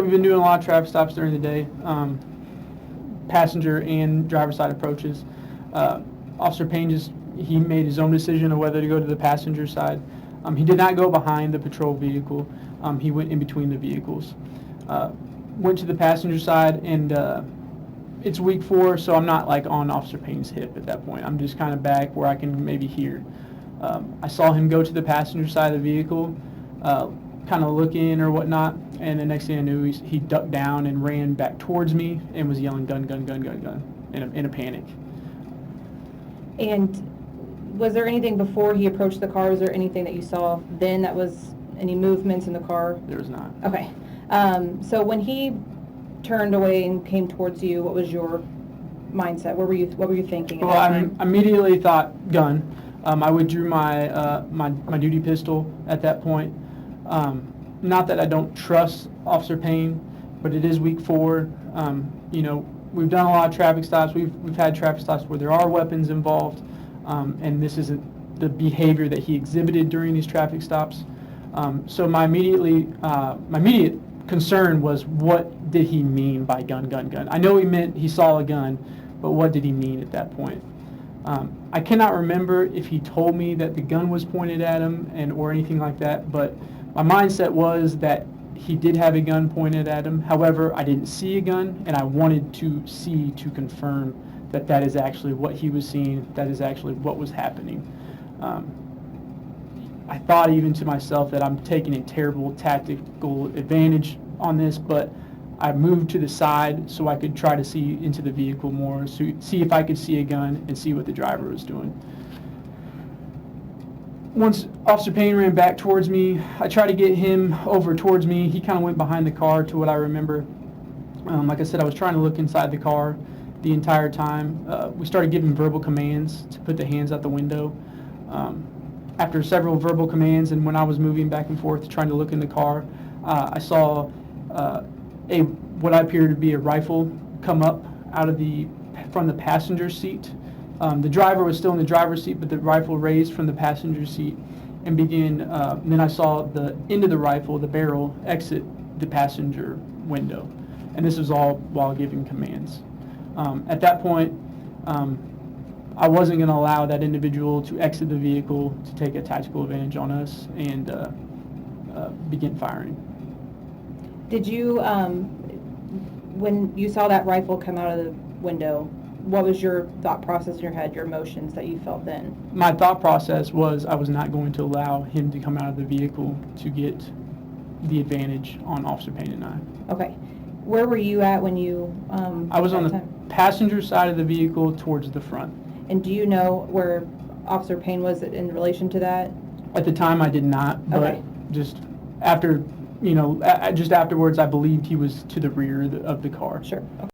we've been doing a lot of traffic stops during the day, passenger and driver side approaches. Officer Payne he made his own decision of whether to go to the passenger side. He did not go behind the patrol vehicle. He went in between the vehicles. Went to the passenger side, and it's week 4, so I'm not like on Officer Payne's hip at that point. I'm just kind of back where I can maybe hear. I saw him go to the passenger side of the vehicle, kind of look in or whatnot, and the next thing I knew, he ducked down and ran back towards me and was yelling gun, gun, gun, gun, gun in a panic. And was there anything before he approached the car? Was there anything that you saw then that was any movements in the car? There was not. Okay. So when he turned away and came towards you, what was your mindset? What were you thinking? Well, I immediately thought gun. I withdrew my my duty pistol at that point. Not that I don't trust Officer Payne, but it is week 4. You know, we've done a lot of traffic stops. We've had traffic stops where there are weapons involved, and this isn't the behavior that he exhibited during these traffic stops. So my immediate concern was, what did he mean by gun, gun, gun? I know he meant he saw a gun, but what did he mean at that point? I cannot remember if he told me that the gun was pointed at him or anything like that, but my mindset was that he did have a gun pointed at him. However, I didn't see a gun, and I wanted to see to confirm that that is actually what he was seeing, that is actually what was happening. I thought even to myself that I'm taking a terrible tactical advantage on this, but I moved to the side so I could try to see into the vehicle more, so see if I could see a gun and see what the driver was doing. Once Officer Payne ran back towards me, I tried to get him over towards me. He kind of went behind the car to what I remember. Like I said, I was trying to look inside the car the entire time. We started giving verbal commands to put the hands out the window. After several verbal commands, and when I was moving back and forth trying to look in the car, I saw what appeared to be a rifle come up from the passenger seat. The driver was still in the driver's seat, but the rifle raised from the passenger seat and began. Then I saw the end of the rifle, the barrel, exit the passenger window, and this was all while giving commands. At that point, I wasn't going to allow that individual to exit the vehicle to take a tactical advantage on us and begin firing. Did you, when you saw that rifle come out of the window, what was your thought process in your head, your emotions that you felt then? My thought process was I was not going to allow him to come out of the vehicle to get the advantage on Officer Payne and I. Okay. Where were you at when you... I was on the passenger side of the vehicle towards the front. And do you know where Officer Payne was in relation to that? At the time, I did not, but okay. Just after, just afterwards, I believed he was to the rear of the car. Sure. Okay.